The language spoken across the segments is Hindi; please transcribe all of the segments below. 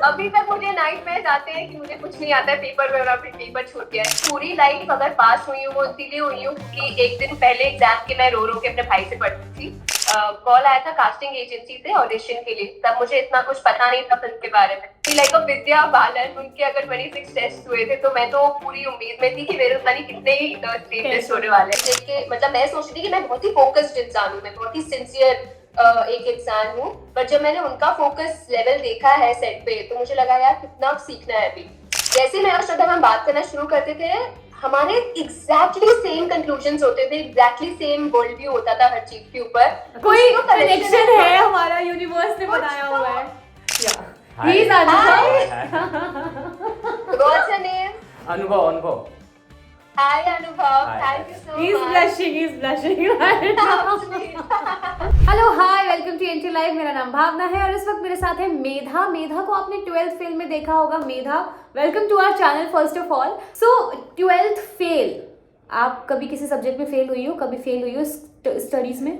अभी तक मुझे नाइटमेयर्स आते हैं कि मुझे कुछ नहीं आता है पेपर में और अभी पेपर छूट गया है। पूरी लाइफ अगर पास हुई हूँ वो इसीलिए हुई हूँ क्योंकि एक दिन पहले एग्जाम के मैं रो रो के अपने भाई से पढ़ती थी। कॉल आया था कास्टिंग एजेंसी से ऑडिशन के लिए, तब मुझे इतना कुछ पता नहीं था फिल्म के बारे में। लाइक अ विद्या बालन, उनके अगर 26 टेस्ट हुए थे तो मैं तो पूरी उम्मीद में थी कि मेरे पता नहीं कितने ही स्क्रीन टेस्ट होने वाले हैं। देख के मतलब मैं सोच रही थी कि मैं बहुत ही फोकस्ड इंसान हूँ, मैं बहुत ही सिंसियर एक इंसान हूँ, पर जब मैंने उनका फोकस लेवल देखा है सेट पे तो मुझे लगा यार कितना सीखना है अभी। जैसे मैं और श्रद्धा मैम बात करना शुरू करते थे, हमारे एग्जैक्टली सेम कंक्लूजन्स होते थे, एग्जैक्टली सेम वर्ल्ड व्यू होता था हर चीज के ऊपर। कोई कनेक्शन है हमारा, यूनिवर्स ने बनाया हुआ है। He is what's your name? Anubhav. Anubhav. Hi Anubhav, thank you so much. He is blushing right now. Hello hi, welcome to entry live. मेरा नाम भावना है और इस वक्त मेरे साथ है मेधा। मेधा को आपने 12th फेल में देखा होगा। Medha, welcome to our channel first of all. So 12th fail, आप कभी किसी सब्जेक्ट में फेल हुई हो? कभी फेल हुई हो स्टडीज में?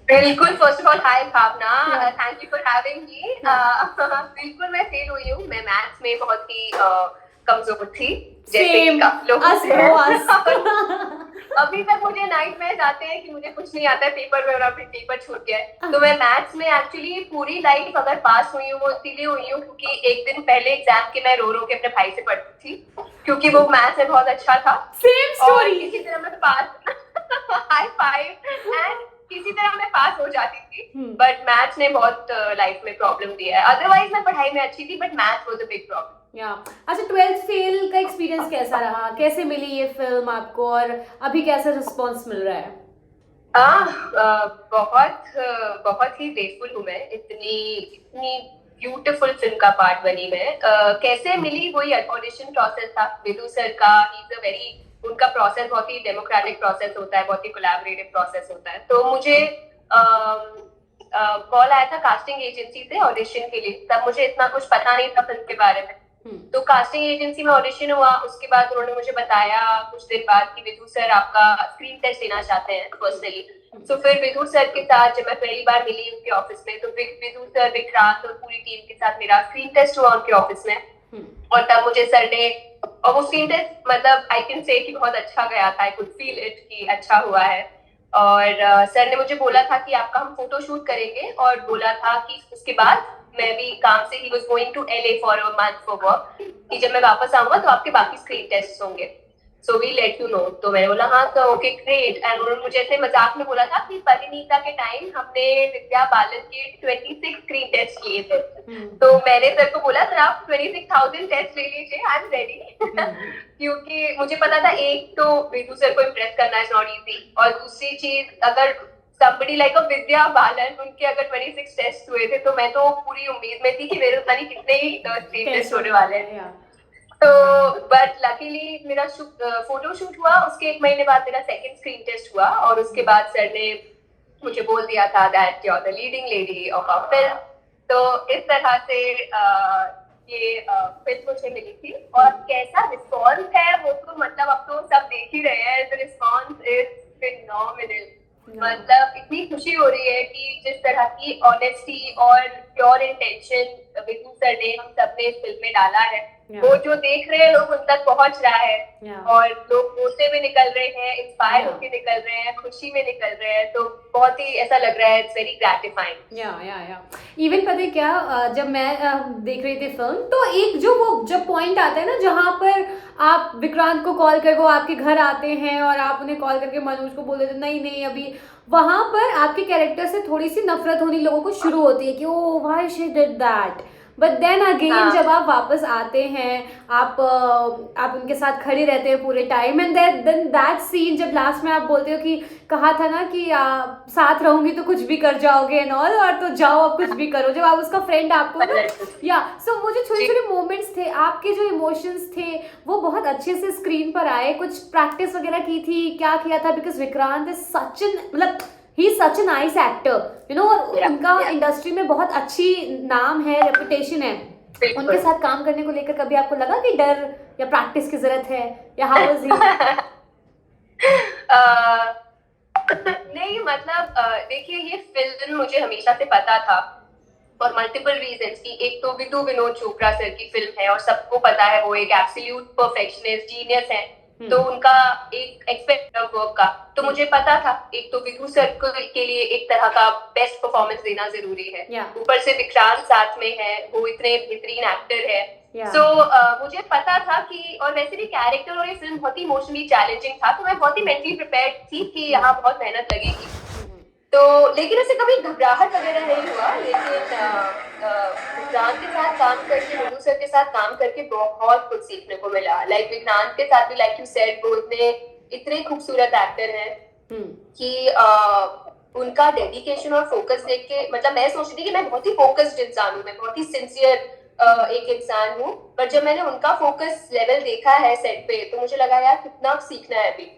बिल्कुल। First of all hi Bhavna, thank you for having me. बिल्कुल मैं फेल हुई हूँ। मैं मैथ्स में बहुत ही कमजोर थी, जैसे कि काफी लोग अभी तक मुझे नाइटमेयर्स आते हैं कि मुझे कुछ नहीं आता है पेपर में और अभी पेपर छूट गया है। तो मैं मैथ्स में एक्चुअली पूरी लाइफ अगर पास हुई हूँ वो इसीलिए हुई हूँ क्योंकि एक दिन पहले एग्जाम के मैं रो रो के अपने भाई से पढ़ती थी क्योंकि वो मैथ्स में बहुत अच्छा था। Same story. किसी तरह मैं पास हाई फाइव एंड किसी तरह मैं पास हो जाती थी, बट मैथ्स ने बहुत लाइफ में प्रॉब्लम दिया है। अदरवाइज मैं पढ़ाई में अच्छी थी, but maths was a big problem. अच्छा, 12th फेल का एक्सपीरियंस कैसा रहा? कैसे मिली ये फिल्म आपको और अभी कैसा रिस्पॉन्स मिल रहा है? बहुत ही ग्रेटफुल हूँ मैं, इतनी इतनी ब्यूटीफुल फिल्म का पार्ट बनी मैं। कैसे मिली, वही ऑडिशन प्रोसेस था विदु सर का। ही इज अ वेरी, उनका प्रोसेस बहुत ही डेमोक्रेटिक प्रोसेस होता है, बहुत ही कोलैबोरेटिव प्रोसेस होता है। तो मुझे कॉल आया था कास्टिंग एजेंसी से ऑडिशन के लिए, तब मुझे इतना कुछ पता नहीं था फिल्म के बारे में। तो कास्टिंग एजेंसी में ऑडिशन हुआ, उसके बाद उन्होंने मुझे बताया कुछ दिन बाद कि विदु सर आपका स्क्रीन टेस्ट लेना चाहते हैं पर्सनली। तो फिर विदु सर के साथ जब मैं पहली बार मिली उनके ऑफिस में, तो विदु सर, विक्रांत और पूरी टीम के साथ मेरा स्क्रीन टेस्ट हुआ उनके ऑफिस में। और तब मुझे सर ने, और वो स्क्रीन टेस्ट मतलब आई कैन से कि बहुत अच्छा गया था। आई कुड फील इट कि अच्छा हुआ है। और सर ने मुझे बोला था कि आपका हम फोटो शूट करेंगे, और बोला था कि उसके बाद मैं भी काम से, he was going to LA for a month for work, कि जब मैं वापस आऊंगा तो आपके बाकी स्क्रीन टेस्ट होंगे, so we let you know. तो मैंने बोला हाँ, तो ओके ग्रेट। एंड उन्होंने मुझे ऐसे मजाक में बोला था कि परिणीता के टाइम हमने विद्या बालन के 26 स्क्रीन टेस्ट किए थे। तो मैंने सर को बोला सर आप 26,000 टेस्ट ले लीजिए, आई एम रेडी। क्योंकि मुझे पता था एक तो विदु सर को इम्प्रेस करना इज नॉट इजी, और दूसरी चीज अगर somebody like a Vidya Balan, उनके अगर 26 टेस्ट हुए थे तो मैं तो पूरी उम्मीद में थी कि मेरे पता नहीं कितने ही स्क्रीन टेस्ट होने वाले हैं। तो बट लकीली मेरा फोटो शूट हुआ, उसके एक महीने बाद मेरा सेकंड स्क्रीन टेस्ट हुआ, और उसके बाद सर ने मुझे बोल दिया था that you are the leading lady of our film. तो इस तरह से ये फिल्म मुझे मिली थी। और कैसा रिस्पॉन्स है वो तो मतलब अब तो सब देख ही रहे हैं। The response is phenomenal. मतलब इतनी खुशी हो रही है कि जिस तरह की ऑनेस्टी और प्योर इंटेंशन विदु सर ने हम सब ने इस फिल्म में डाला है, वो जो देख रहे हैं लोग उन तक पहुंच रहा है। और लोग रोते में निकल रहे हैं, इंस्पायर होके निकल रहे हैं, खुशी में निकल रहे हैं। तो बहुत ही ऐसा लग रहा है, इट्स वेरी ग्रेटिफाइंग। इवन पता है क्या, जब मैं देख रही थी फिल्म, तो एक जो वो जब पॉइंट आता है ना जहाँ पर आप विक्रांत को कॉल कर, वो आपके घर आते हैं और आप उन्हें कॉल करके मनोज को बोल देते नहीं नहीं अभी, वहां पर आपके कैरेक्टर से थोड़ी सी नफरत होनी लोगों को शुरू होती है कि oh why she did that. But then again जब आप वापस आते हैं, आप उनके साथ खड़े रहते हैं पूरे time, and then that scene जब लास्ट में आप बोलते हो कि कहा था ना कि साथ रहूंगी तो कुछ भी कर जाओगे एंड ऑल, और तो जाओ अब कुछ भी करो, जब आप उसका फ्रेंड आपको सो वो जो छोटे छोटे मोमेंट्स थे, आपके जो इमोशंस थे वो बहुत अच्छे से स्क्रीन पर आए। कुछ प्रैक्टिस वगैरह की थी, क्या किया था? Because Vikrant is such an, मतलब he is such a nice actor, you know, उनका इंडस्ट्री में बहुत अच्छी नाम है, रेपुटेशन है। उनके साथ काम करने को लेकर कभी आपको लगा कि डर या प्रैक्टिस की जरूरत है, या हाउ वाज ही? नहीं मतलब देखिए, ये फिल्म मुझे हमेशा से पता था फॉर मल्टीपल रीजंस कि एक तो विदु विनोद चोपड़ा सर की फिल्म है और सबको पता है वो एक एब्सोल्यूट परफेक्शनिस्ट जीनियस है, तो उनका एक एक्सपेक्ट वर्क का, तो मुझे पता था एक तो विदु सर के लिए एक तरह का बेस्ट परफॉर्मेंस देना जरूरी है, ऊपर से विक्रांत साथ में है, वो इतने बेहतरीन एक्टर है, सो मुझे पता था कि, और वैसे भी कैरेक्टर और ये फिल्म बहुत ही इमोशनली चैलेंजिंग था, तो मैं बहुत ही मेंटली प्रिपेयर्ड थी कि यहाँ बहुत मेहनत लगेगी, तो लेकिन ऐसे कभी घबराहट वगैरह नहीं हुआ। लेकिन विक्रांत के साथ काम करके, विदु सर के साथ काम करके बहुत कुछ सीखने को मिला। लाइक विक्रांत के साथ भी, लाइक यू सेड, वो इतने खूबसूरत एक्टर हैं कि उनका डेडिकेशन और फोकस देख के, मतलब मैं सोचती थी कि मैं बहुत ही फोकस्ड इंसान हूँ, मैं बहुत ही सिंसियर एक इंसान हूँ, पर जब मैंने उनका फोकस लेवल देखा है सेट पे, तो मुझे लगा यार कितना सीखना है अभी।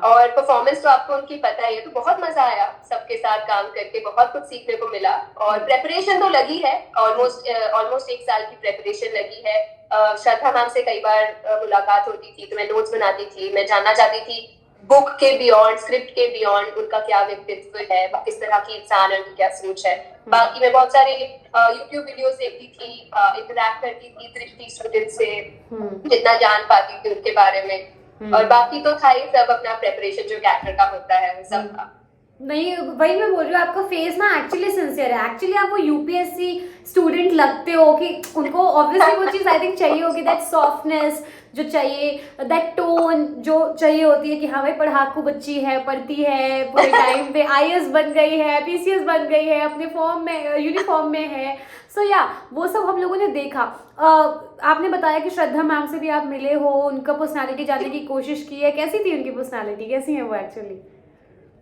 और परफॉर्मेंस तो आपको उनकी पता ही है, तो बहुत मजा आया सबके साथ काम करके, बहुत कुछ सीखने को मिला। और प्रेपरेशन तो लगी है, ऑलमोस्ट 1 साल की प्रेपरेशन लगी है। श्रद्धा मैम से कई बार मुलाकात होती थी, तो मैं नोट्स बनाती थी, मैं जानना चाहती थी बुक के बियॉन्ड, स्क्रिप्ट के बियॉन्ड उनका क्या व्यक्तित्व है, किस तरह की इंसान है, उनकी क्या सोच है। बाकी मैं बहुत सारे यूट्यूब वीडियोस देखती थी, इंटरैक्ट करती थी दृष्टि स्टूडेंट से, जितना जान पाती थी उनके बारे में, और बाकी तो था ही सब अपना प्रेपरेशन जो कैरेक्टर का होता है वो सब था। नहीं, वही मैं बोल रही हूँ, आपका फेस ना एक्चुअली सिंसियर है, एक्चुअली आप वो यूपीएससी स्टूडेंट लगते हो कि उनको ऑब्वियसली वो चीज़ आई थिंक चाहिए होगी, दैट सॉफ्टनेस जो चाहिए, दैट टोन जो चाहिए होती है कि हाँ भाई पढ़ाकू बच्ची है, पढ़ती है पूरे टाइम पे, आईएएस बन गई है, पीसीएस बन गई है, अपने फॉर्म में यूनिफॉर्म में है। सो या वो सब हम लोगों ने देखा। आपने बताया कि श्रद्धा मैम से भी आप मिले हो, उनका पर्सनालिटी जानने की कोशिश की है, कैसी थी उनकी पर्सनालिटी, कैसी है वो एक्चुअली?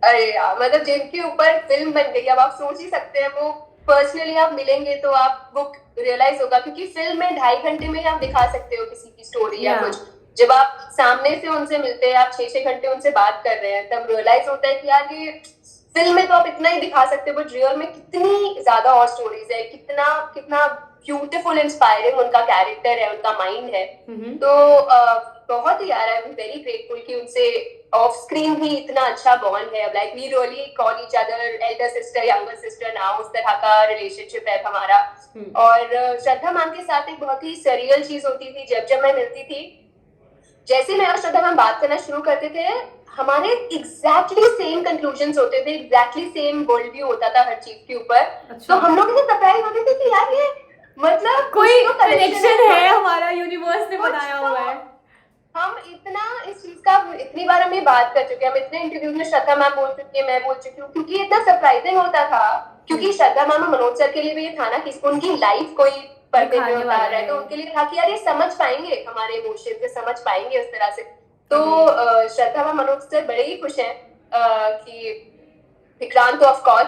अरे यार, मतलब जिनके ऊपर फिल्म बन गई, अब आप सोच ही सकते हैं, वो पर्सनली आप मिलेंगे तो आप वो रियलाइज होगा, क्योंकि फिल्म में 2.5 घंटे में आप दिखा सकते हो किसी की स्टोरी या कुछ, जब आप सामने से उनसे मिलते हैं, आप 6-6 घंटे उनसे बात कर रहे हैं, तब रियलाइज होता है कि यार ये फिल्म में तो आप इतना ही दिखा सकते हो, बट रियल में कितनी ज्यादा और स्टोरीज है, कितना कितना ब्यूटीफुल इंस्पायरिंग उनका कैरेक्टर है, उनका माइंड है। तो बहुत ही यार, आई एम वेरी ग्रेटफुल कि उनसे ऑफ स्क्रीन भी इतना अच्छा बॉन्ड है। Like we really call each other elder sister, younger sister now, उस तरह का रिलेशनशिप है हमारा। और श्रद्धा मैम के साथ एक बहुत ही सरियल चीज होती थी, जब मैं मिलती थी, जैसे मैं और श्रद्धा मैम बात करना शुरू करते थे, हमारे एग्जैक्टली सेम कंक्लूजन्स होते थे, एग्जैक्टली सेम वर्ल्ड व्यू होता था हर चीज के ऊपर। तो हम लोग इतने सरप्राइज होते थे कि यार ये मतलब कोई कनेक्शन है, हमारा यूनिवर्स ने बनाया हुआ है। हम इतना इस चीज का इतनी बार हम ये बात कर चुके हैं, हम इतने इंटरव्यूज में श्रद्धा मैम बोल चुकी है, मैं बोल चुकी हूँ, क्योंकि इतना सरप्राइजिंग होता था, क्योंकि श्रद्धा मैम और मनोज सर के लिए भी ये था ना कि उनकी लाइफ कोई पर्दे में उतार रहा है, तो उनके लिए था कि यार ये समझ पाएंगे हमारे इमोशंस, ये समझ पाएंगे उस तरह से। तो श्रद्धा मैम, मनोज सर बड़े ही खुश हैं कि विक्रांत ऑफ कोर्स,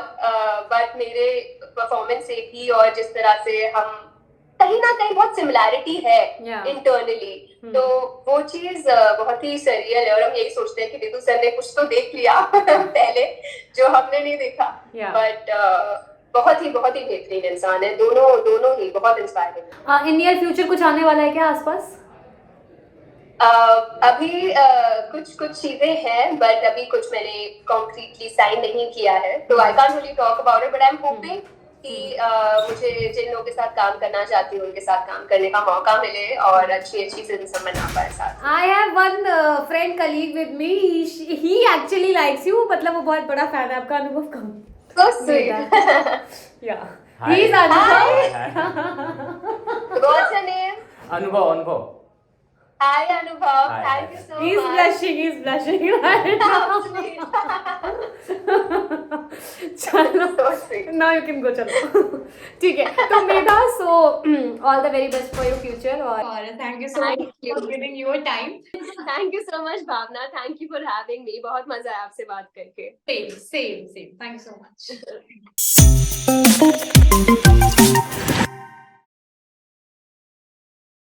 बट मेरे परफॉर्मेंस से भी, और जिस तरह से हम कहीं ना कहीं बहुत सिमिलैरिटी है इंटरनली, तो वो चीज बहुत ही सरियल है। और हम यही सोचते हैं कि विदु सर ने कुछ तो देख लिया पहले जो हमने नहीं देखा, बट बहुत ही बेहतरीन इंसान है, दोनों ही बहुत इंस्पायरिंग। इन नियर फ्यूचर कुछ आने वाला है क्या आसपास? अभी कुछ चीजें हैं, बट अभी कुछ मैंने कॉन्क्रीटली साइन नहीं किया है, तो I can't really talk about it, but I am hoping कि मुझे जिन लोगों के साथ काम करना चाहती हूँ उनके साथ काम करने का मौका मिले और अच्छी फिल्म बना पाए साथ। I have one friend colleague with me. He actually likes you. मतलब वो बहुत बड़ा फैन है आपका, अनुभव कम। So sweet. Yeah. He is Anubhav. What's your name? Anubhav. Hi Anubhav. Thank you so much. He's blushing right now. चलो, now you can go, चलो। ठीक है, तो मेधा, so all the very best for your future, और thank you so much for giving your time. Thank you so much Bhavna, thank you for having me, बहुत मजा आया आपसे बात करके। Same, thank you so much.